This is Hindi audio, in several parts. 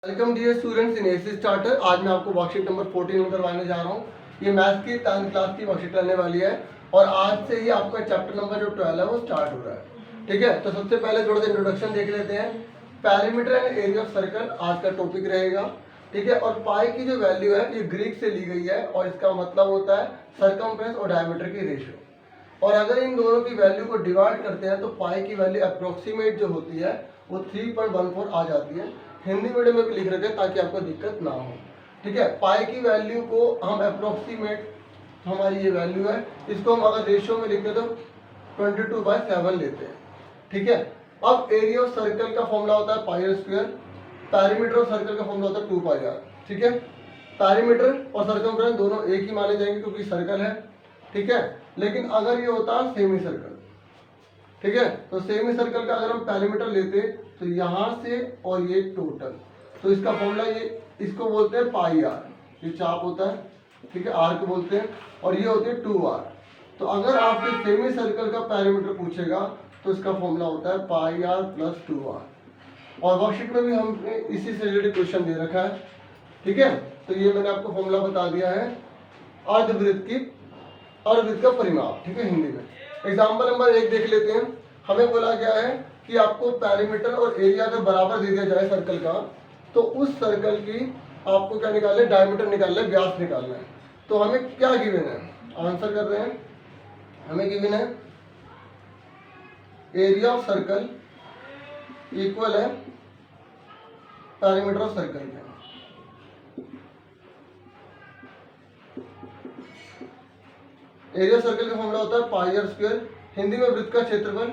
Welcome dear students in AC starter. आज मैं आपको वर्कशीट नंबर 14 में करवाने जा रहा हूँ। ये मैथ्स की 10th क्लास की वर्कशीट रहने वाली है और आज से ही आपका चैप्टर नंबर जो 12 है वो स्टार्ट हो रहा है। ठीक है, तो सबसे पहले थोड़ा सा इंट्रोडक्शन देख लेते हैं। Perimeter and area of circle आज का टॉपिक रहेगा। ठीक है, और पाई की जो वैल्यू है ये ग्रीक से ली गई है और इसका मतलब होता है सर्कमफ्रेंस और डायमीटर की रेशियो। और अगर इन दोनों की वैल्यू को डिवाइड करते हैं तो पाई की वैल्यू अप्रोक्सीमेट जो होती है वो 3.14 आ जाती है। हिंदी मीडियम में भी लिख रखे हैं ताकि आपको दिक्कत ना हो। ठीक है, पाई की वैल्यू को हम अप्रोक्सीमेट, हमारी ये वैल्यू है, इसको हम अगर रेशियो में लिखते तो 22/7 लेते हैं। ठीक है, अब एरिया ऑफ सर्कल का फॉर्मूला होता है pi square, perimeter of circle का फॉर्मूला होता है 2πr। ठीक है, पैरीमीटर और सर्कमफ्रेंस दोनों एक ही माने जाएंगे क्योंकि सर्कल है। ठीक है, लेकिन अगर ये होता है सेमी सर्कल, ठीक है, तो सेमी सर्कल का अगर हम पैरीमीटर लेते तो यहां से और ये टोटल, तो इसका फॉर्मूला ये, इसको बोलते हैं पाई आर, ये चाप होता है। ठीक है, आर को बोलते हैं और ये होते हैं 2r। तो अगर आपसे सेमी सर्कल का पैरीमीटर पूछेगा तो इसका फॉर्मूला होता है पाई आर प्लस 2r। और वर्कशीट में भी हमने इसी से रिलेटेड क्वेश्चन दे रखा है। ठीक है, तो ये मैंने आपको फॉर्मूला बता दिया है अर्धवृत्त का परिमाप। ठीक है, हिंदी में एग्जाम्पल नंबर 1 देख लेते हैं। हमें बोला गया है कि आपको पैरीमीटर और एरिया अगर बराबर दे दिया जाए सर्कल का तो उस सर्कल की आपको क्या निकालना है, डायमीटर निकालना है, व्यास निकालना है। तो हमें क्या गिवन है, आंसर कर रहे हैं, हमें गिवन है एरिया ऑफ सर्कल इक्वल है पैरीमीटर ऑफ सर्कल के। एरिया सर्कल का फॉर्मूला होता है पाई आर स्क्वायर, हिंदी में वृत्त का क्षेत्रफल।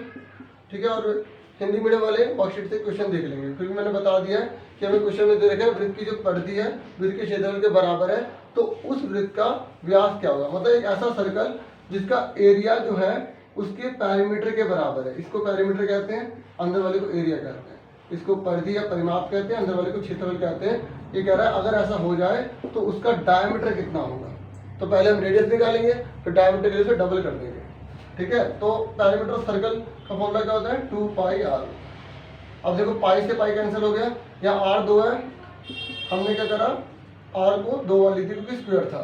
ठीक है, और हिंदी मीडियम वाले वर्कशीट से क्वेश्चन देख लेंगे। फिर भी मैंने बता दिया है कि हमें क्वेश्चन में दे रखा है वृत्त की जो परिधि है वृत्त के क्षेत्रफल के बराबर है, तो उस वृत्त का व्यास क्या होगा, मतलब एक ऐसा सर्कल जिसका एरिया जो है उसके पैरीमीटर के बराबर है। इसको पैरीमीटर कहते हैं, अंदर वाले को एरिया कहते हैं। इसको परिधि या परिमाप कहते हैं, अंदर वाले को क्षेत्रफल कहते हैं। ये कह रहा है अगर ऐसा हो जाए तो उसका डायमीटर कितना होगा। तो पहले हम रेडियस निकालेंगे फिर डायमीटर के लिए डबल कर देंगे। ठीक है, तो पैरीमीटर ऑफ सर्कल का फॉर्मूला क्या होता है 2πr। अब देखो पाई से पाई कैंसिल हो गया, यहाँ r 2 है, हमने क्या करा r को 2 वाली थी क्योंकि स्क्वायर था,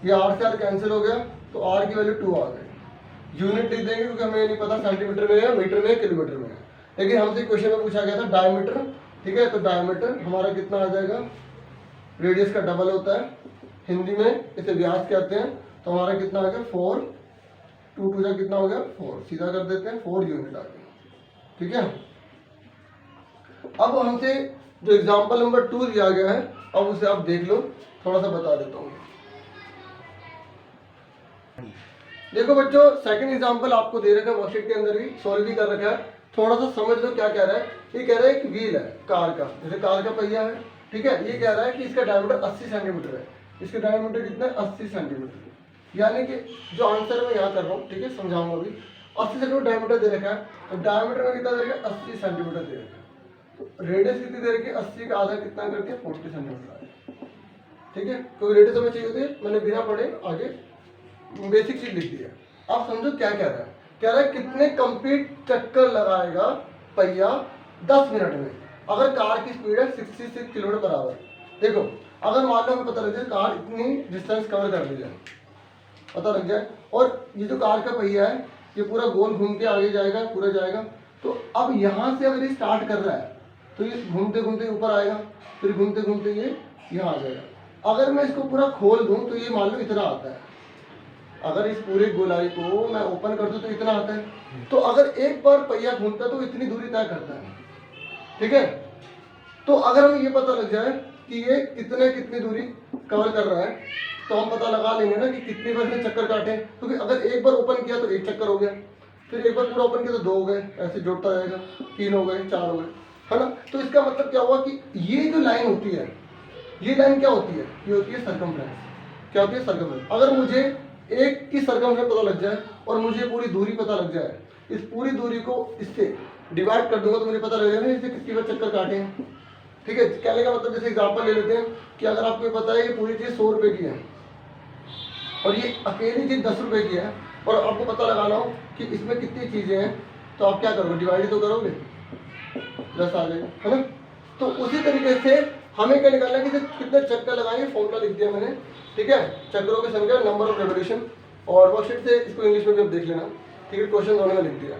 ये r से r कैंसिल हो गया तो r की वैल्यू 2 आ गई। यूनिट लिख देंगे क्योंकि हमें नहीं पता सेंटीमीटर में है, मीटर में है, किलोमीटर में है। लेकिन हमसे क्वेश्चन में पूछा गया था डायमीटर। ठीक है, तो डायमीटर हमारा कितना आ जाएगा, रेडियस का डबल होता है, हिंदी में इसे व्यास कहते हैं। तो हमारा कितना आ गया 4, 2 2 कितना हो गया 4, सीधा कर देते हैं 4 यूनिट आ गया। ठीक है, अब हमसे जो एग्जांपल नंबर 2 दिया गया है अब उसे आप देख लो, थोड़ा सा बता देता हूँ। देखो बच्चों, सेकंड एग्जांपल आपको दे रखा है, वर्कशीट के अंदर भी सॉल्व भी कर रखा है। थोड़ा सा समझ लो क्या कह रहा है। ये कह रहा है एक व्हील है कार का, जैसे कार का पहिया है। ठीक है, ये कह रहा है कि इसका डायमीटर 80 सेंटीमीटर है। इसका डायमीटर कितना है 80 सेंटीमीटर, यानी कि जो आंसर मैं यहाँ कर रहा हूँ, ठीक है, समझाऊंगा अभी। 80 सेंटीमीटर डायमीटर दे रखा है, तो डायमीटर में कितना दे रखा है 80 सेंटीमीटर दे रखा है। तो रेडियस कितनी दे रखी है 80 का आधा कितना करके 40 सेंटीमीटर आएगा। ठीक है, कोई रेडियस हमें चाहिए होती है, मैंने बिना पढ़े आगे बेसिक चीज लिख दी है। आप समझो क्या कह रहा है, कह रहा है कितने कंप्लीट चक्कर लगाएगा पहिया 10 मिनट में अगर कार की स्पीड है 66 किलोमीटर बराबर। देखो, अगर मान लो हमें पता लग जाए कार इतनी डिस्टेंस कवर कर ली जाए, पता लग जाए, और ये जो कार का पहिया है ये पूरा गोल घूम के आगे जाएगा, पूरा जाएगा। तो अब यहाँ से अगर ये स्टार्ट कर रहा है तो ये घूमते घूमते ऊपर आएगा, फिर घूमते घूमते ये यहाँ आ जाएगा। अगर मैं इसको पूरा खोल दूँ तो ये मान लो इतना आता है। अगर इस पूरे गोलाई को मैं ओपन कर दूँ तो इतना आता है। तो अगर एक बार पहिया घूमता है तो इतनी दूरी तय करता है। ठीक है, तो अगर हमें ये पता लग जाए कि ये कितनी दूरी कवर कर रहा है तो हम पता लगा लेंगे ना कि कितनी बार इसने चक्कर काटे। क्योंकि अगर एक बार ओपन किया तो 1 चक्कर हो गया, फिर एक बार पूरा ओपन किया तो 2 हो गए, ऐसे जोड़ता जाएगा, 3 हो गए, 4 हो गए, है ना। तो इसका मतलब क्या हुआ कि ये जो लाइन होती है, ये लाइन क्या होती है, ये होती है सर्कमफ्रेंस। क्या होती है सर्कमफ्रेंस। अगर मुझे एक की सर्कमफ्रेंस पता लग जाए और मुझे पूरी दूरी पता लग जाए, इस पूरी दूरी को इससे डिवाइड कर दूंगा तो मुझे पता लग जाएगा इससे कितनी बार चक्कर काटे हैं। ठीक है, कहने का मतलब जैसे एग्जांपल ले लेते हैं कि अगर आपको ये पता है ये पूरी चीज 100 रुपए की है और ये अकेली चीज 10 रुपए की है और आपको पता लगाना हो कि इसमें कितनी चीजें हैं, तो आप क्या करोगे, डिवाइड तो करोगे, 10 आ जाएगा, है ना। तो उसी तरीके से हमें क्या निकालना है कि कितने चक्कर लगाएंगे, फॉर्मूला लिख दिया मैंने, ठीक है, चक्रों की संख्या, नंबर ऑफ रेवोल्यूशन, और वर्कशीट से इसको इंग्लिश में भी आप देख लेना, ठीक है, क्वेश्चन दोनों में लिख दिया,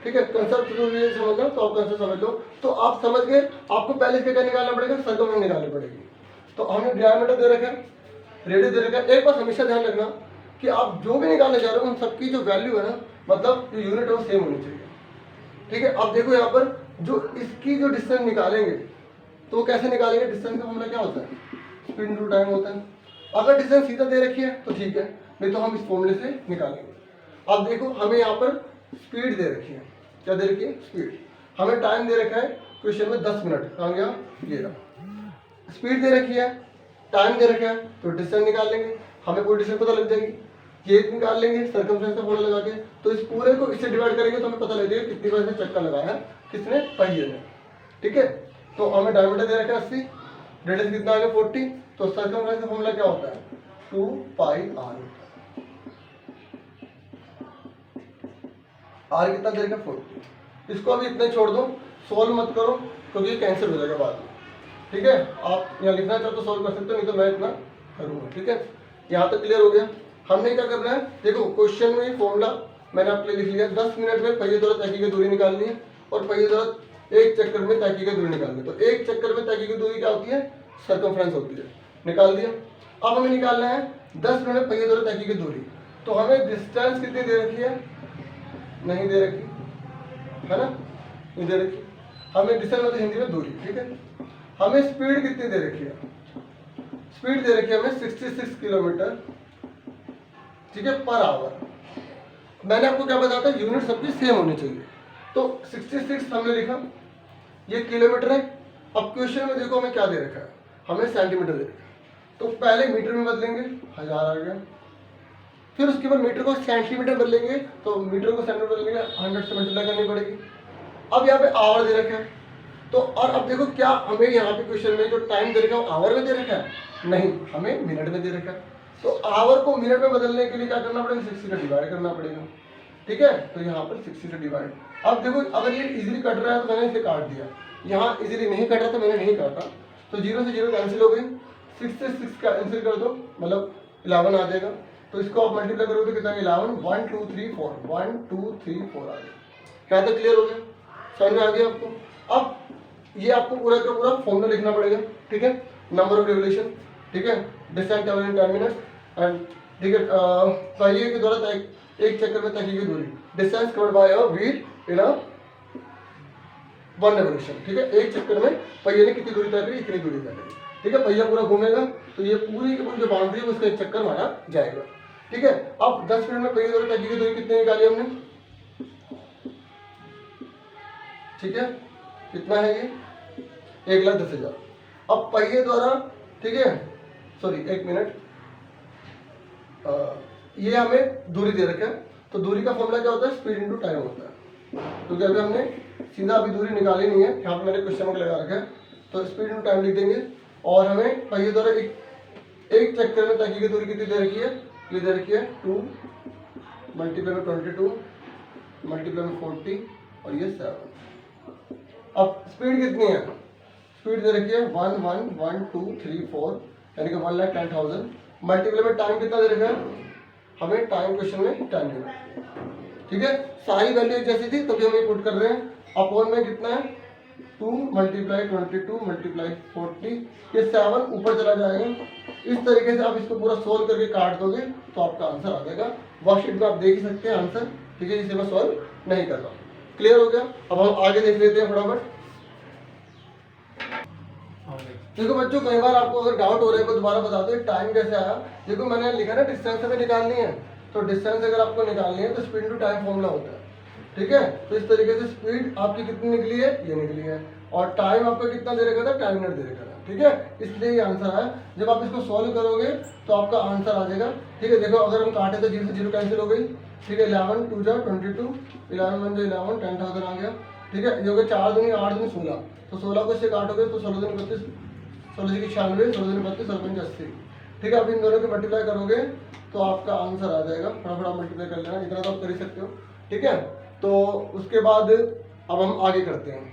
ठीक है। कंसेप्ट जरूरी है समझना, तो आप कंसेप्ट समझ लो। तो आप समझ गए, आपको पहले क्या निकालना पड़ेगा, सर्कमफ्रेंस निकालनी पड़ेगी। तो हमने डायमीटर दे रखा है, रेडियस दे रखा है। एक बात हमेशा ध्यान रखना कि आप जो भी निकालने जा रहे हो उन सबकी जो वैल्यू है ना, मतलब जो यूनिट है वो सेम होनी चाहिए, ठीक है। अब देखो यहाँ पर जो इसकी जो डिस्टेंस निकालेंगे तो वो कैसे निकालेंगे, डिस्टेंस का फॉर्मूला क्या होता है, स्पीड इनटू टाइम होता है। अगर डिस्टेंस सीधा दे रखी है तो ठीक है, नहीं तो हम इस फॉर्मूले से निकालेंगे। अब देखो हमें यहाँ पर स्पीड दे रखी है, क्या दे रखी है, स्पीड। हमें टाइम दे रखा है क्वेश्चन में 10 मिनट, कहाँ गया ये रहा। स्पीड दे रखी है, टाइम दे रखा है, तो डिस्टेंस निकाल लेंगे, हमें पूरी डिस्टेंस पता लग जाएगी। ये निकाल लेंगे सर्कमफ्रेंस का फॉर्मूला लगा के, तो इस पूरे को इससे डिवाइड करेंगे तो हमें पता लग जाएगा कितनी बार से चक्कर लगाया है किसने, पहिए ने, ठीक है। तो हमें डायमीटर दे रखा है 80, रेडियस कितना आ गया 40, तो सर्कमफ्रेंस का फॉर्मूला क्या होता है, 2 पाई r। r कितना दे रखा है 40। इसको अभी इतने छोड़ दो, सोल्व मत करो क्योंकि कैंसिल हो जाएगा बाद में, ठीक है। आप यहाँ लिखना चाहो तो सोल्व कर सकते हो, नहीं तो मैं इतना करूँगा, ठीक है। यहाँ तक क्लियर हो गया। हमने क्या करना है, देखो क्वेश्चन में फॉर्मूला मैंने आपके लिए लिख लिया, 10 मिनट में पहिए द्वारा तय की गई दूरी निकालनी है, और पहिए द्वारा एक चक्कर में तय की गई दूरी निकालनी है। तो एक चक्कर में तय की गई दूरी क्या होती है, सर्कमफ्रेंस होती है, निकाल दिया। अब हमें निकालना है 10 मिनट में पहिए द्वारा तय की गई दूरी। तो हमें डिस्टेंस कितनी दे रखी है, नहीं दे रखी है ना, नहीं दे रखी। हमें डिस्टेंस मतलब हिंदी में दूरी, ठीक है। हमें स्पीड कितनी दे रखी है, स्पीड दे रखी है हमें 66 किलोमीटर, ठीक है, पर आवर। मैंने आपको क्या बताया था, यूनिट सबकी सेम होनी चाहिए। तो 66 हमने लिखा, ये किलोमीटर है। अब क्वेश्चन में देखो हमें क्या दे रखा है, हमें सेंटीमीटर दे रखा है, तो पहले मीटर में बदलेंगे, 1000 आ गया। फिर उसके बाद मीटर को सेंटीमीटर बदलेंगे, तो मीटर को सेंटीमीटर बदलेंगे 100 से मल्टीप्लाई करनी पड़ेगी। अब यहाँ पे आवर दे रखा है, तो और अब देखो क्या हमें यहाँ पे क्वेश्चन में जो टाइम दे रखा है वो आवर में दे रखा है, नहीं, हमें मिनट में दे रखा है। तो आवर को मिनट में बदलने के लिए क्या करना पड़ेगा, 60 से डिवाइड करना पड़ेगा, ठीक है। तो यहाँ पर 60 से डिवाइड। अब देखो अगर ये इजीली कट रहा है तो मैंने इसे काट दिया, यहाँ इजीली नहीं कट रहा तो मैंने नहीं काटा, तो 0 से 0 कैंसिल हो गई, 6 से 6 कैंसिल कर दो, मतलब 11 आ जाएगा। तो इसको आप मल्टीप्लाई करोगे तो कितना, 11, 1 2 3 4, 1 2 3 4 आ गया। क्या तक क्लियर हो गया, समझ में आ गया आपको। अब ये आपको पूरा का पूरा फॉर्मूला लिखना पड़ेगा, ठीक है। नंबर ऑफ रेवोल्यूशन, ठीक है, distance travel in 10 minute, and ठीक है, पहिए के द्वारा एक चक्कर में तय की गई दूरी, distance covered by a wheel in a 1 revolution, ठीक है। एक चक्कर में पहिए ने कितनी दूरी तय करी, इतनी दूरी तय करी, ठीक है। पहिया पूरा घूमेगा तो ये पूरी की पूरी जो बाउंड्री है उसका एक चक्कर मारा जाएगा, ठीक है। अब 10 मिनट में पहिए द्वारा तय की गई दूरी कितनी निकाली हमने, ठीक है, कितना है ये, 1,10,000। अब पहिए द्वारा, ठीक है, सॉरी 1 मिनट, ये हमें दूरी दे रखा है, तो दूरी का फॉर्मूला क्या होता है, स्पीड इनटू टाइम होता है। तो क्या अभी हमने सीधा अभी दूरी निकाली नहीं है, यहाँ पे मैंने क्वेश्चन मार्क लगा रखा है, तो स्पीड इनटू टाइम लिख देंगे। और हमें पहिए द्वारा एक चक्कर में तय की गई दूरी कितनी दे रखी है, ये दे रखी है 2 मल्टीप्लाई में 22 मल्टीप्लाई में 40 और ये 7। अब स्पीड कितनी है, स्पीड दे रखी है 1 1 1 2 3 4, यानी कि 1,10,000, मल्टीप्लाई में टाइम कितना दे रखा है, हमें टाइम क्वेश्चन में टाइम देना, ठीक है। सारी वैल्यू एक जैसी थी तभी हम ये पुट कर रहे हैं। अपॉन में कितना है, 2 मल्टीप्लाई 22 मल्टीप्लाई 40, ये 7 ऊपर चला जाएगा। इस तरीके से आप इसको पूरा सोल्व करके काट दोगे तो आपका आंसर आ जाएगा। वर्कशीट में आप देख ही सकते हैं आंसर, ठीक है, जिसे मैं सॉल्व नहीं कर रहा हूँ। क्लियर हो गया। अब हम आगे देख लेते हैं फटाफट। देखो बच्चों, कई बार आपको अगर डाउट हो रहा है तो दोबारा बता दो टाइम कैसे आया। देखो मैंने लिखा ना डिस्टेंस हमें निकालनी है, तो डिस्टेंस अगर आपको निकालनी है तो स्पीड टू टाइम फॉर्मूला होता है, ठीक है। तो इस तरीके से स्पीड आपकी कितनी निकली है, ये निकली है, और टाइम आपका कितना दे रखा था, टाइम मिनट दे रखा था, ठीक है। इसलिए ये आंसर है। जब आप इसको सॉल्व करोगे तो आपका आंसर आ जाएगा, ठीक है। देखो अगर हम काटे तो 0 से 0 कैंसिल हो गई, ठीक है। 11 2 जा 22, 11 1 11, 10,000 आ गया, ठीक है। ये हो गया 4 दूनी 8 दूनी 16, तो 16 को इससे काटोगे तो 16 दूनी 32, 16 की 96, 16 दूनी 32, 16 पंजे 80, ठीक है। अब इन दोनों को मल्टीप्लाई करोगे तो आपका आंसर आ जाएगा। फटाफट आप मल्टीप्लाई कर लेना, इतना तो आप कर ही सकते हो, ठीक है। तो उसके बाद अब हम आगे करते हैं।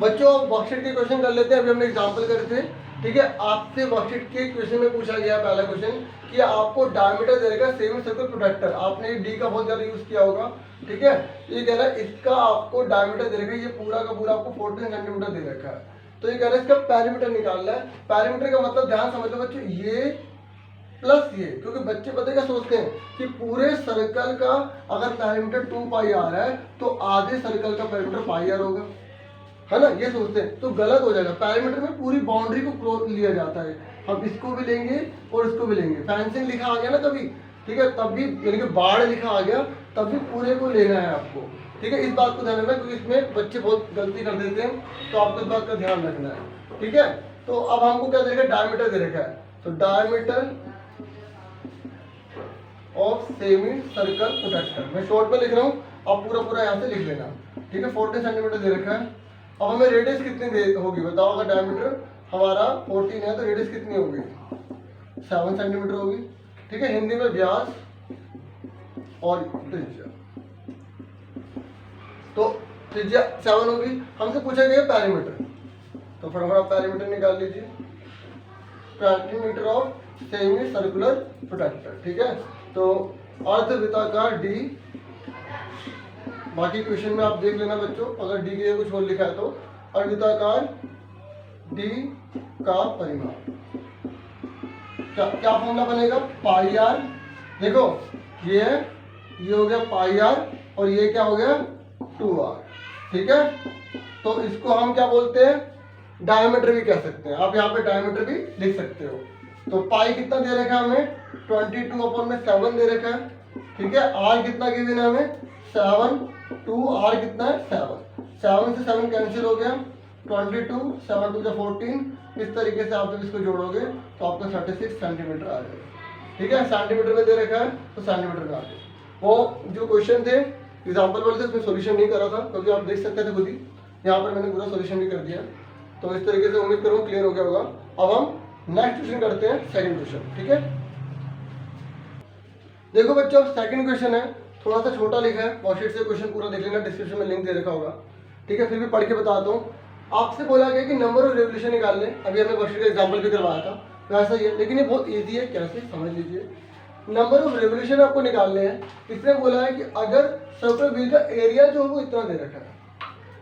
बच्चों वर्कशीट के क्वेश्चन कर लेते हैं। अभी हमने एग्जांपल करे थे, ठीक है। आपसे वर्कशीट के क्वेश्चन में पूछा गया पहला क्वेश्चन कि आपको डायमीटर दे देगा सेमी सर्कल प्रोटेक्टर। आपने डी का बहुत ज्यादा यूज किया होगा, ठीक है। ये कह रहा है इसका आपको डायमीटर दे रखा है, ये पूरा का पूरा आपको 14 सेंटीमीटर दे रखा है। तो ये कह रहा है इसका पैरामीटर निकालना है। पैरामीटर का मतलब ध्यान समझ लो बच्चों, ये प्लस ये, क्योंकि बच्चे पता क्या सोचते हैं कि पूरे सर्कल का अगर पैरामीटर 2 पाई आर है तो आधे सर्कल का पैरामीटर पाई आर होगा, है ना, ये सोचते हैं। तो गलत हो जाएगा। पैरामीटर में पूरी बाउंड्री को क्लोज लिया जाता है। हम इसको भी लेंगे और इसको भी लेंगे। फेंसिंग लिखा आ गया ना कभी, ठीक है, तब भी यानी कि बाढ़ लिखा आ गया तब भी पूरे को लेना है आपको, ठीक है। इस बात को ध्यान रखना क्योंकि इसमें बच्चे बहुत गलती कर देते हैं, तो आपको इस बात का ध्यान रखना है, ठीक है। तो अब हमको क्या दे रखा है, डायमीटर दे रखा है। तो diameter of semi circle protractor, मैं शॉर्ट में लिख रहा हूँ, आप पूरा पूरा यहाँ से लिख लेना, ठीक है। 14 सेंटीमीटर दे रखा है। अब हमें रेडियस कितनी दे होगी बताओ। अगर डायमीटर हमारा 14 है तो रेडियस कितनी होगी, 7 सेंटीमीटर होगी, ठीक है। हिंदी में व्यास और त्रिज्या, तो त्रिज्या 7 होगी। हमसे पूछा गया पैरामीटर, तो फटाफट पैरामीटर निकाल लीजिए। Parameter of semi circular protractor, ठीक है। तो अर्धवृत्ताकार डी, बाकी क्वेश्चन में आप देख लेना बच्चों, अगर डी के लिए कुछ और लिखा है तो अर्धवृत्ताकार डी का परिमाण क्या क्या फॉर्मूला बनेगा, पाई आर। देखो ये है, ये हो गया पाई आर और ये क्या हो गया 2r, ठीक है। तो इसको हम क्या बोलते हैं, डायमीटर भी कह सकते हैं। आप यहाँ पे डायमीटर भी लिख सकते हो। तो पाई कितना दे रखा है हमें, 22/7 दे रखा है, ठीक है। आर कितना गिवन है हमें, 7, 2r कितना है 7, 7 से 7 कैंसिल हो गया, 22, 7 2 14। इस तरीके से आप जब इसको जोड़ोगे तो आपको 36 सेंटीमीटर आ जाएगा, ठीक है। सेंटीमीटर में दे रखा है तो सेंटीमीटर में आ जाएगा। वो जो क्वेश्चन थे एग्जाम्पल वाले थे उसमें सोल्यूशन नहीं करा था क्योंकि आप देख सकते थे खुद ही, यहाँ पर मैंने पूरा सोल्यूशन भी कर दिया। तो इस तरीके से उम्मीद करूँ क्लियर हो गया होगा। अब हम नेक्स्ट क्वेश्चन करते हैं, सेकंड क्वेश्चन, ठीक है। देखो बच्चों सेकंड क्वेश्चन है, थोड़ा सा छोटा लिखा है, वर्कशीट से क्वेश्चन पूरा देख लेना, डिस्क्रिप्शन में लिंक दे रखा होगा, ठीक है। फिर भी पढ़ के बताता हूँ। आपसे बोला गया कि नंबर ऑफ रेवोल्यूशन निकाल लें। अभी हमने वर्कशीट का एग्जाम्पल भी करवाया था, वैसा ही है, लेकिन ये बहुत ईजी है। कैसे समझ लीजिए, नंबर ऑफ रेवोल्यूशन आपको निकालने हैं। इसने बोला है कि अगर सर्कुलर व्हील का एरिया जो है वो इतना दे रखा है,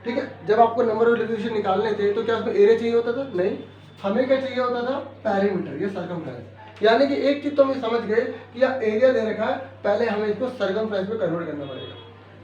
ठीक है। जब आपको नंबर ऑफ रेवोल्यूशन निकालने थे तो क्या उसमें एरिया चाहिए होता था, नहीं, हमें क्या चाहिए होता था, पैरामीटर या सर्कमफ्रेंस। यानी कि एक चीज तो हम समझ गए कि यह एरिया दे रखा है, पहले हमें इसको सर्कमफ्रेंस में कन्वर्ट करना पड़ेगा।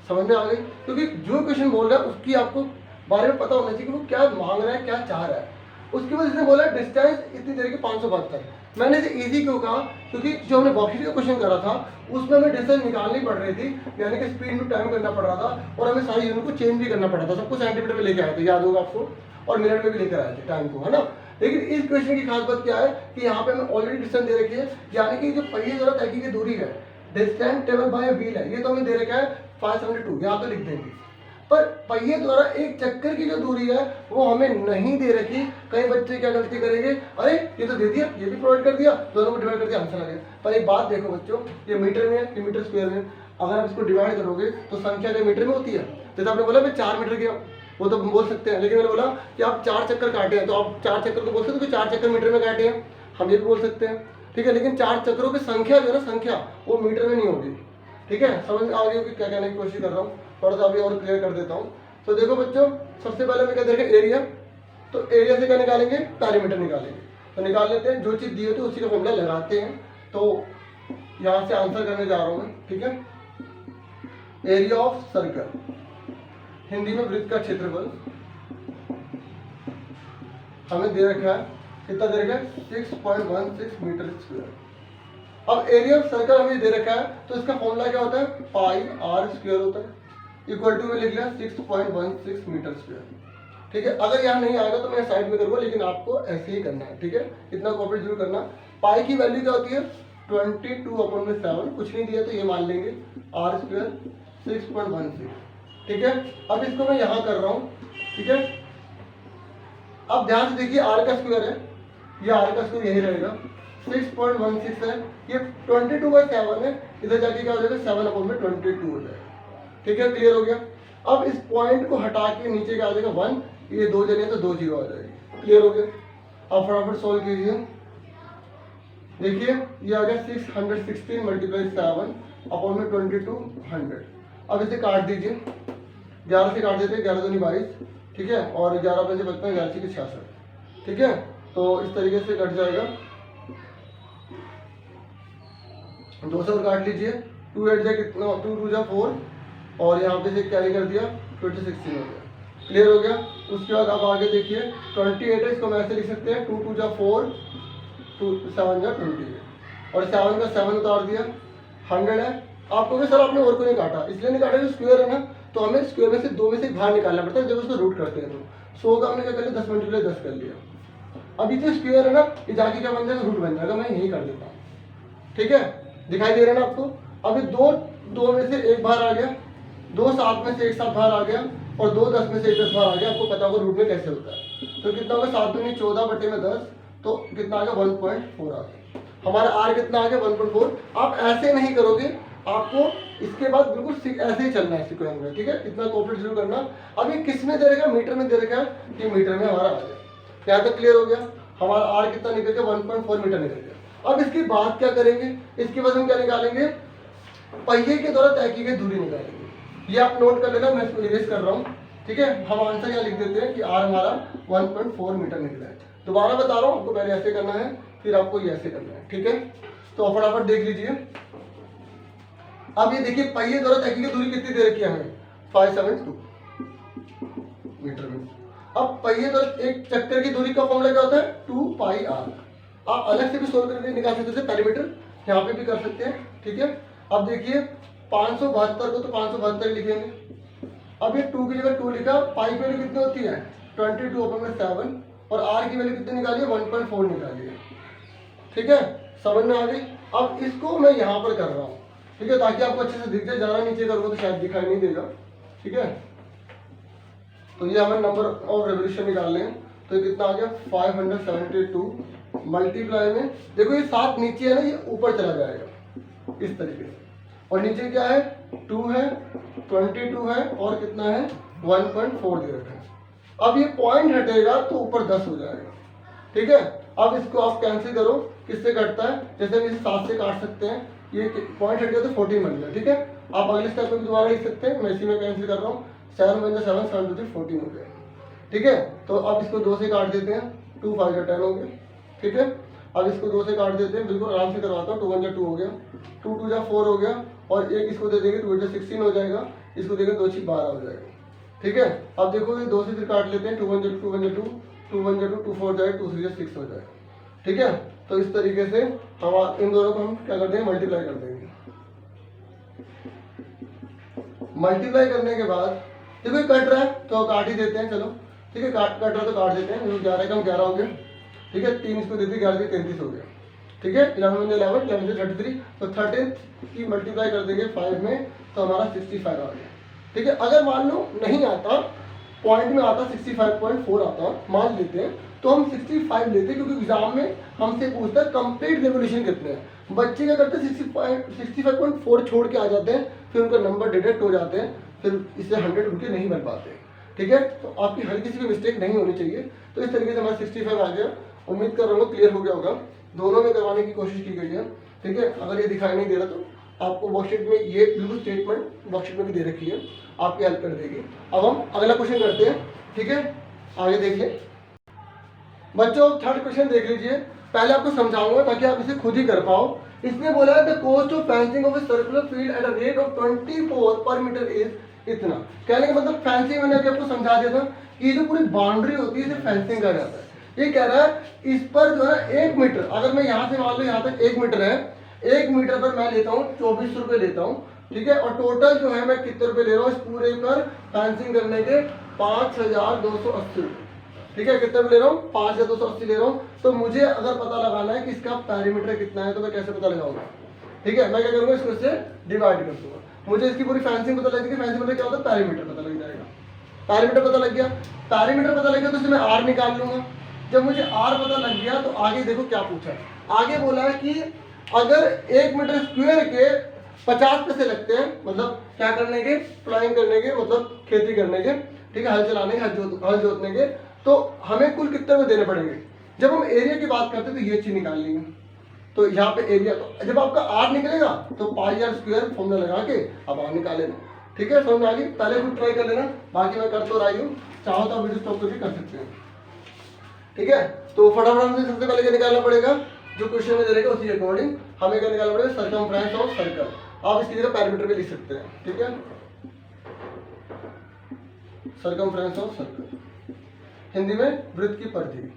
समझ में आ गई, क्योंकि जो क्वेश्चन बोल रहा है उसकी आपको बारे में पता होना चाहिए कि वो क्या मांग रहा है, क्या चाह रहा है। उसके बाद इसने बोला डिस्टेंस इतनी देर की 572। मैंने इसे इजी क्यों कहा, क्योंकि जो हमने वर्कशीट का क्वेश्चन करा था उसमें हमें डिस्टेंस निकालनी पड़ रही थी, यानी कि स्पीड टू टाइम करना पड़ रहा था और हमें सारी यूनिट को चेंज भी करना पड़ा था। सबको सेंटीमीटर में लेके आए थे, याद होगा आपको, और मिनट में भी लेकर आए थे टाइम को, है ना। लेकिन इस क्वेश्चन की खास बात क्या है कि यहाँ पे हमें ऑलरेडी डिस्टेंस दे रखी है, यानी कि जो पहिए द्वारा तय की गई दूरी है, डिस्टेंस टेबल बाय व्हील है, ये तो हमें दे रखा है 572, यहाँ पे लिख देंगे। पर पहिए द्वारा एक चक्कर की जो दूरी है वो हमें नहीं दे रखी। कई बच्चे क्या गलती करेंगे, अरे ये तो दे दिया, ये भी प्रोवाइड कर दिया, दोनों को डिवाइड कर दिया, आंसर आ गया। पर एक बात देखो बच्चों, ये मीटर में है, ये मीटर स्क्वायर में, अगर आप इसको डिवाइड करोगे तो संख्या क्या मीटर में होती है। जैसे आपने बोला मैं 4 मीटर गया, वो तो बोल सकते हैं, लेकिन मैंने बोला कि आप 4 चक्कर काटे हैं तो आप 4 चक्कर को बोल सकते हो कि 4 चक्कर मीटर में काटे हैं, हम ये भी बोल सकते हैं, ठीक है। लेकिन 4 चक्करों की संख्या जो है ना, संख्या वो मीटर में नहीं होगी, ठीक है। समझ में आ गई होगी क्या कहने की कोशिश कर रहा हूँ, थोड़ा सा अभी और क्लियर कर देता हूँ। तो देखो बच्चों, सबसे पहले मैं क्या देखें, एरिया। तो एरिया से क्या निकालेंगे, पैरामीटर निकालेंगे। तो निकाल लेते हैं, जो चीज़ दी होती है उसी का फॉर्मूला लगाते हैं। तो यहाँ से आंसर करने जा रहा हूँ मैं, ठीक है। एरिया ऑफ सर्कल, हिंदी में वृत्त का क्षेत्रफल, हमें दे रखा है, कितना दे रखा है, 6.16 मीटर स्क्वायर। अब एरिया ऑफ सर्कल हमें दे रखा है तो इसका फॉर्मूला क्या होता है, पाई आर स्क्वायर होता है, इक्वल टू में लिख लिया 6.16 मीटर स्क्वायर, ठीक है। अगर यहाँ नहीं आएगा तो मैं साइड में करूँगा, लेकिन आपको ऐसे ही करना है, ठीक है। इतना कॉपी जरूर करना। पाई की वैल्यू क्या होती है, 22/7, कुछ नहीं दिया तो ये मान लेंगे, आर स्क्वायर 6.16, ठीक है। अब इसको मैं यहाँ कर रहा हूँ, ठीक है। अब ध्यान से देखिए, आर का स्क्वायर है, ये आर का स्क्वायर यही रहेगा, 6.16 है, ये 22/7 है, इधर जाके क्या हो जाएगा, 7/22 हो जाएगा, ठीक है। क्लियर हो गया। अब इस पॉइंट को हटा के नीचे क्या आ जाएगा 1, ये 2 जने तो 2 जीरो आ जाएगी। क्लियर हो गया? अब फटाफट सोल्व कीजिए। देखिए ये आ गया 616 मल्टीप्लाई 7 अपॉन में 2200। अब इसे काट दीजिए, 11 से काट देते हैं, 11 दूनी 22, ठीक है, और 11 पे से 55, 11 से 66, ठीक है। तो इस तरीके से कट जाएगा। 2 से और काट लीजिए, 2 8 जा कितना, 2 2 जा 4, और यहाँ पे से कैरी कर दिया 2016 हो गया। क्लियर हो गया? उसके बाद आप आगे देखिए 28 है, इसको हम ऐसे लिख सकते हैं 2 2 जा 4, 2 7 जा 28, और 7 का 7 उतार दिया, 100 है। आपको भी सर आपने और को नहीं काटा, इसलिए नहीं काटा कि स्क्वायर है ना, तो हमें स्क्वायर में से 2 में से बाहर निकालना पड़ता है जब उसको रूट करते हैं। तो 100 का हमने क्या कर लिया, 10 मल्टीप्लाई 10 कर लिया। अब ये स्क्वायर है ना, ये जाके क्या बन जाएगा, रूट बन जाएगा। मैं यही कर देता हूँ, ठीक है, दिखाई दे रहा है ना आपको। अभी 2 में से 1 बाहर आ गया, 2 7 में से 1 7 बाहर आ गया, और 2 10 में से 1 10 बाहर आ गया। आपको पता होगा रूट में कैसे होता है। तो कितना होगा, 7 दूनी 14 बटे में 10, तो कितना आ गया 1.4 आ गया। हमारा आर कितना आ गया 1.4। आप ऐसे नहीं करोगे, आपको इसके बाद बिल्कुल ऐसे ही चलना है सीक्वेंस में, ठीक है। इतना कॉपरेट जरूर करना। अब ये किस में दे रखा है, मीटर में दे रखा है, ये मीटर में हमारा आ गया। यहाँ तक क्लियर हो गया? हमारा आर कितना निकल गया, 1.4 मीटर निकल गया। अब इसके बाद क्या करेंगे, इसके बाद हम क्या निकालेंगे, पहिए के द्वारा तय की गई दूरी निकालेंगे। ये आप नोट कर लेना, मैं इसको इरेज कर रहा हूँ, ठीक है। हम आंसर यहाँ लिख देते हैं कि आर हमारा 1.4 मीटर निकला है। दोबारा बता रहा हूँ आपको, पहले ऐसे करना है, फिर आपको ये ऐसे करना है, ठीक है। तो फटाफट देख लीजिए। अब ये देखिए पहिए द्वारा तय की गई दूरी कितनी दे रखी है हमें, 572 मीटर में। अब पहिए द्वारा एक चक्कर की दूरी का फॉर्मूला क्या होता है, 2 पाई आर। आप अलग से भी सोल्व करके निकाल सकते थे, पेरीमीटर यहाँ पे भी कर सकते हैं, ठीक है। अब देखिए 572 को तो 572 लिखेंगे। अब ये 2 की जगह 2 लिखा, पाई की वैल्यू कितनी होती है 22/7, और आर की वैल्यू कितनी निकाली है 1.4 निकाली है, ठीक है। समझ में आ गई? अब इसको मैं यहाँ पर कर रहा हूँ, ठीक है, ताकि आपको अच्छे से दिख जाए। ज़्यादा नीचे करोगे तो शायद दिखाई नहीं देगा, ठीक है। तो ये हमें नंबर ऑफ रेवोल्यूशन निकालने हैं। तो ये कितना आ गया 572 मल्टीप्लाई में, देखो ये 7 नीचे है ना, ये ऊपर चला जाएगा इस तरीके से, और नीचे क्या है 2 है, 22 है, और कितना है 1.4 दे रखा है। अब ये पॉइंट हटेगा तो ऊपर 10 हो जाएगा, ठीक है। अब इसको आप कैंसिल करो, किससे कटता है, जैसे हम इसे 7 से काट सकते हैं, ये पॉइंट हट गया तो 14 बन गया, ठीक है। आप अगले स्टेप में भी दोबारा लिख सकते हैं, मैं इसी में कैंसिल कर रहा हूँ, 7 बन 7 7 2 14 हो गया, ठीक है। तो अब इसको 2 से काट देते हैं, 2 5 10 हो गया, ठीक है। अब इसको 2 से काट देते हैं, बिल्कुल आराम से करवाता हूँ। 2 1 2 हो गया, 2 2 4 हो गया, और एक इसको दे देंगे 2 16 हो जाएगा, इसको देंगे 2 6 12 हो जाएगा, ठीक है। अब देखो ये 2 से फिर काट लेते हैं, 2 1 2 2 1 2 2 1 2 2 4 जाएगा, 2 3 6 हो जाएगा, ठीक है। तो इस तरीके से हम इन दोनों को हम क्या कर देंगे, मल्टीप्लाई कर देंगे। मल्टीप्लाई करने के बाद देखो ये कट रहा है तो काट ही देते हैं, चलो ठीक है, कट रहा है तो काट देते हैं। 11 का 11 हो गया, ठीक है। 3 इसको देते 11 से 33 हो गया, ठीक है। 11 में 11 11 से 33, तो 13 की मल्टीप्लाई कर देंगे 5 में, तो हमारा 65 आ गया, ठीक है। अगर मान लो नहीं आता, पॉइंट में आता 65.4 आता, मान लेते हैं, तो हम 65 लेते हैं, क्योंकि एग्जाम में हमसे पूछता है कंप्लीट रेवोल्यूशन कितने हैं। बच्चे क्या करते हैं 65.4 छोड़ के आ जाते हैं, फिर उनका नंबर डिटेक्ट हो जाते हैं, फिर इससे 100 उनके नहीं बन पाते, ठीक है। तो आपकी हर किसी की मिस्टेक नहीं होनी चाहिए। तो इस तरीके से हमारा 65 आ गया। उम्मीद कर रहा हूँ क्लियर हो गया होगा। दोनों में करवाने की कोशिश की गई है, ठीक है। अगर ये दिखाई नहीं दे रहा तो आपको वर्कशीट में ये बिल्कुल स्टेटमेंट वर्कशीट में भी दे रखी है, आपकी हेल्प कर देगी। अब हम अगला क्वेश्चन करते हैं, ठीक है। आगे देखिए बच्चों, थर्ड क्वेश्चन देख लीजिए। पहले आपको समझाऊंगा ताकि आप इसे खुद ही कर पाओ। इसने बोला है the cost of fencing of a circular field at a rate of 24 पर मीटर इज इतना। कहने का मतलब फेंसिंग मैंने अभी आपको समझा दिया था कि जो पूरी बाउंड्री होती है इसे फेंसिंग कहा जाता है। ये कह रहा है इस पर जो है 1 मीटर, अगर मैं यहाँ से मान लो यहाँ तक 1 मीटर है, 1 मीटर पर मैं लेता हूँ 24 रुपये लेता हूँ, ठीक है। और टोटल जो है मैं कितने रुपए ले रहा हूँ इस पूरे पर फेंसिंग करने के 5280 रुपये, ठीक है। कितने ले रहा हूँ 5280 ले रहा हूँ। तो मुझे अगर पता लगाना है कि इसका पैरीमीटर कितना है तो मैं कैसे पता लगाऊंगा, ठीक है। मैं क्या करूँगा, इसको इससे डिवाइड कर दूंगा। मुझे इसकी पूरी फेंसिंग पता लग गई, फेंसिंग मतलब क्या होता है, पैरीमीटर पता लग जाएगा। पैरीमीटर पता लग गया, पैरीमीटर पता लग गया तो इससे मैं आर निकाल लूंगा। जब मुझे आर पता लग गया तो आगे देखो क्या पूछा है। आगे बोला है कि अगर 1 मीटर स्क्वायर के 50 पैसे लगते हैं, मतलब क्या करने के, प्लाइंग करने के, मतलब खेती करने के, ठीक है, हल चलाने के, हल जोतने के। तो हमें कुल कितने रुपए देने पड़ेंगे? जब हम एरिया की बात करते हैं तो ये चीज निकाल लेंगे। तो यहाँ पे एरिया, तो जब आपका आर निकलेगा तो पाई आर स्क्वायर फॉर्मूला लगा के अब आर निकाल लेना, ठीक है, समझ में आ गई? पहले खुद ट्राई कर लेना, बाकी मैं कर तो रही हूँ, चाहो तो वीडियो स्टॉप करके कर सकते हैं, ठीक है। तो फटाफट हमसे सबसे पहले क्या निकालना पड़ेगा, जो क्वेश्चन में दे रहेगा उसी के अकॉर्डिंग हमें क्या निकालना पड़ेगा, सर्कमफ्रेंस ऑफ सर्कल। आप इसकी जगह पैरामीटर भी लिख सकते हैं, ठीक है, सर्कमफ्रेंस ऑफ सर्कल, हिंदी में वृत्त की परिधि।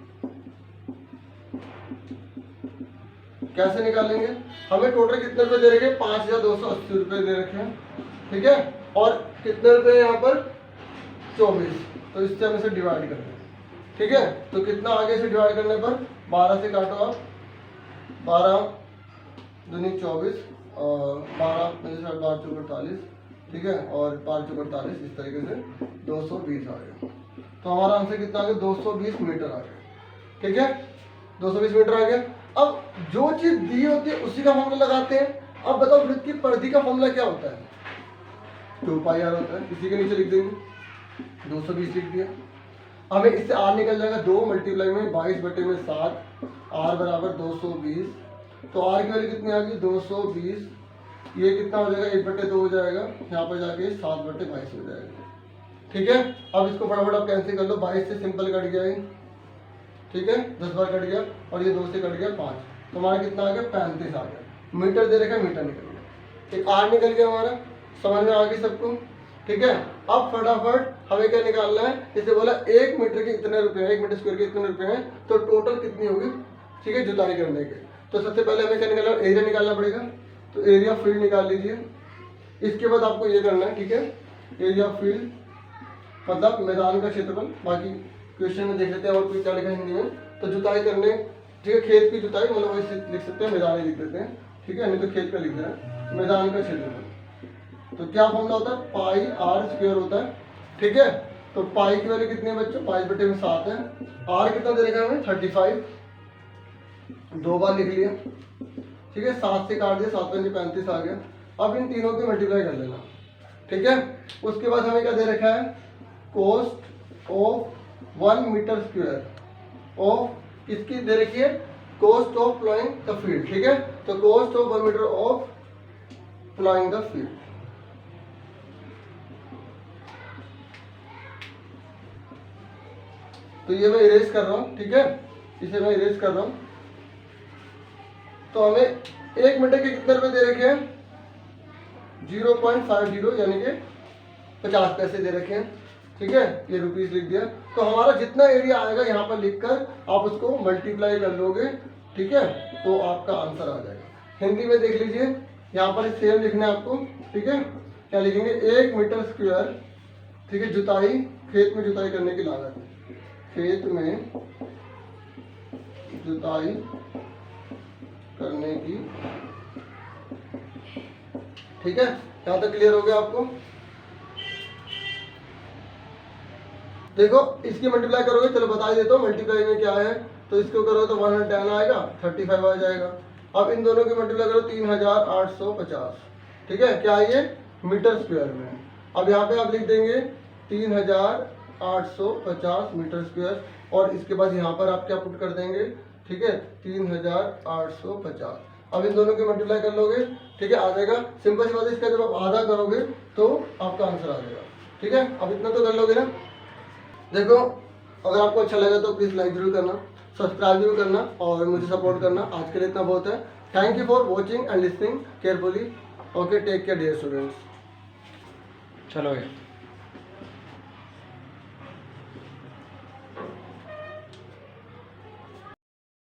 कैसे निकालेंगे? हमें टोटल कितने रुपए दे रखे हैं, 5280 रुपए दे रखे हैं, ठीक है, और कितने रुपए यहाँ पर 24, तो इससे हम इसे डिवाइड करते हैं, ठीक है। तो कितना आगे से डिवाइड करने पर 12 से काटो आप, 12 दूनी 24 और 12 12 48, ठीक है, और 5 48, इस तरीके से 220 आ गया। तो हमारा आंसर कितना आ गया, 220 मीटर आ गया, ठीक है, 220 मीटर आ गया। अब जो चीज दी होती है उसी का फॉर्मूला लगाते हैं। अब बताओ वृत्त की परिधि का फॉर्मूला क्या होता है, 2 पाई आर होता है, इसी के नीचे लिख देंगे, 220 लिख दिया। हमें इससे आर निकल जाएगा 2 मल्टीप्लाई में 22/7, आर बराबर 220। तो आर की वैल्यू कितनी आ गई, 220, ये कितना हो जाएगा, 1/2 हो जाएगा, यहाँ पर जाके 7/22 हो जाएगा, ठीक है। अब इसको फटाफट आप कैंसिल कर लो, 22 से सिंपल कट गया, ठीक है, 10 बार कट गया, और ये 2 से कट गया 5, तो हमारा कितना आ गया, 35 आ गया। मीटर दे रखा है, मीटर निकल गया, एक आर निकल गया हमारा, समझ में आ गई सबको, ठीक है। अब फटाफट हमें क्या निकालना है, जैसे बोला 1 मीटर के इतने रुपए हैं, 1 मीटर स्क्वायर के इतने रुपए हैं, तो टोटल कितनी होगी, ठीक है, जुताई करने के। तो सबसे पहले हमें क्या निकालना, एरिया निकालना पड़ेगा, तो एरिया फील्ड निकाल लीजिए। इसके बाद आपको ये करना है, ठीक है, एरिया फील्ड मतलब मैदान का क्षेत्रफल। बाकी क्वेश्चन में देख लेते हैं और कोई क्या लिखा है हिंदी में, तो जुताई करने, ठीक है, खेत की जुताई, मतलब वैसे लिख सकते हैं, मैदान लिख देते हैं, ठीक है, नहीं तो खेत का लिख देना, मैदान का क्षेत्रफल। तो क्या फॉर्मूला होता है, पाई आर स्क्वायर होता है, ठीक है। तो पाई की वैल्यू कितनी है बच्चों, 5/7 है, आर कितना दे रखा है हमें, 35, 2 बार लिख लिया, ठीक है, 7 से काट दिया, 7 5 35 आ गया। अब इन तीनों की मल्टीप्लाई कर लेना, ठीक है। उसके बाद हमें क्या दे रखा है, cost of 1 metre square of, इसकी दे रखी है cost of ploughing the field, ठीक है। तो cost of 1 metre of ploughing the field, तो ये मैं इरेज कर रहा हूं, ठीक है, इसे मैं इरेज कर रहा हूं। तो हमें 1 मीटर के कितने रुपए दे रखे हैं, 0.50 यानी कि 50 पैसे दे रखे हैं, ठीक है, ये रुपीस लिख दिया। तो हमारा जितना एरिया आएगा यहाँ पर लिखकर आप उसको मल्टीप्लाई कर लोगे, ठीक है, तो आपका आंसर आ जाएगा। हिंदी में देख लीजिए, यहाँ पर सेम लिखना है आपको, ठीक है, क्या लिखेंगे, 1 मीटर स्क्वायर, ठीक है, जुताई, खेत में जुताई करने की लागत, खेत में जुताई करने की, ठीक है, यहाँ तक क्लियर हो गया आपको। देखो इसकी मल्टीप्लाई करोगे, चलो बता ही देता हूँ मल्टीप्लाई में क्या है, तो इसको करो तो 110 आएगा, 35 आ जाएगा। अब इन दोनों की मल्टीप्लाई करो 3850, ठीक है, क्या ये मीटर स्क्वायर में। अब यहाँ पे आप लिख देंगे 3850 मीटर स्क्वायर, और इसके बाद यहाँ पर आप क्या पुट कर देंगे, ठीक है, 3850। अब इन दोनों की मल्टीप्लाई कर लोगे, ठीक है, आ जाएगा। सिंपल सी बात है, इसका जब आप आधा करोगे तो आपका आंसर आ जाएगा, ठीक है। अब इतना तो कर लोगे ना। देखो अगर आपको अच्छा लगा तो प्लीज़ लाइक जरूर करना, सब्सक्राइब जरूर करना और मुझे सपोर्ट करना। आज के लिए इतना बहुत है। Thank you for watching and listening carefully. Okay, take care dear students. चलो